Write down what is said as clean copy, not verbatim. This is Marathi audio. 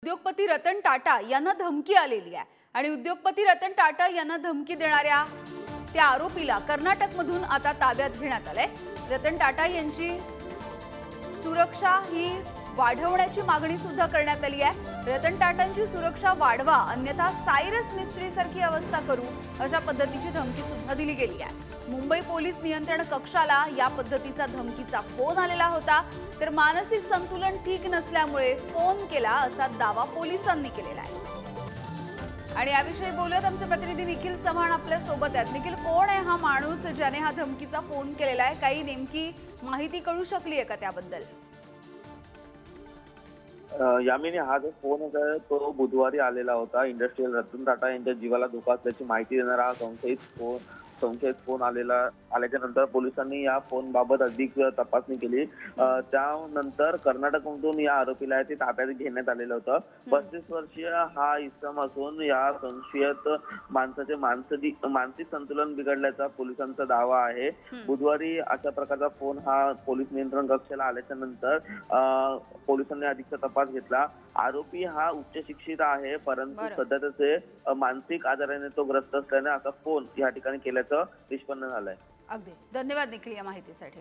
उद्योगपती रतन टाटा यांना धमकी आलेली आहे आणि उद्योगपती रतन टाटा यांना धमकी देणाऱ्या त्या आरोपीला कर्नाटकमधून आता ताब्यात घेण्यात आलंय। रतन टाटा यांची सुरक्षा ही वाढवण्याची मागणी सुद्धा करण्यात आली आहे। रतन टाटांची सुरक्षा वाढवा अन्यथा सायरस मिस्त्री सारखी अवस्था करू अशा पद्धतीची धमकी सुद्धा दिली गेली आहे। मुंबई पोलीस नियंत्रण कक्षाला या पद्धतीचा धमकीचा फोन आलेला होता, तर मानसिक संतुलन ठीक नसल्यामुळे फोन केला असा दावा पोलिसांनी केलेला आहे। आणि याविषयी बोलत आमचे प्रतिनिधी निखिल चव्हाण आपल्या सोबत आहेत। निखिल, कोण आहे हा माणूस ज्याने हा धमकीचा फोन केलेला आहे? काही नेमकी माहिती कळू शकली आहे का त्याबद्दल? यामिनी, हा जो फोन होता तो बुधवारी आलेला होता। इंडस्ट्रियल रतन टाटा यांच्या जीवाला धोका असल्याची माहिती देणारा हा संशयित फोन आल्याच्या नंतर पोलिसांनी या फोन बाबत अधिक तपासणी केली। त्यानंतर कर्नाटकमधून या आरोपीला ते ताब्यात घेण्यात आलेलं होतं। 35 वर्षीय हा इसम असून या संशयित माणसाचे मानसिक संतुलन बिघडल्याचा पोलिसांचा दावा आहे। बुधवारी अशा प्रकारचा फोन हा पोलीस नियंत्रण कक्षाला आल्याच्या नंतर पोलिसांनी अधिकचा तपास घेतला। आरोपी हा उच्च शिक्षित आहे, परंतु सध्या त्याचे मानसिक आजाराने तो ग्रस्त असल्याने असा फोन या ठिकाणी केल्याचं निष्पन्न झालंय। अगदी धन्यवाद निखिल या माहितीसाठी।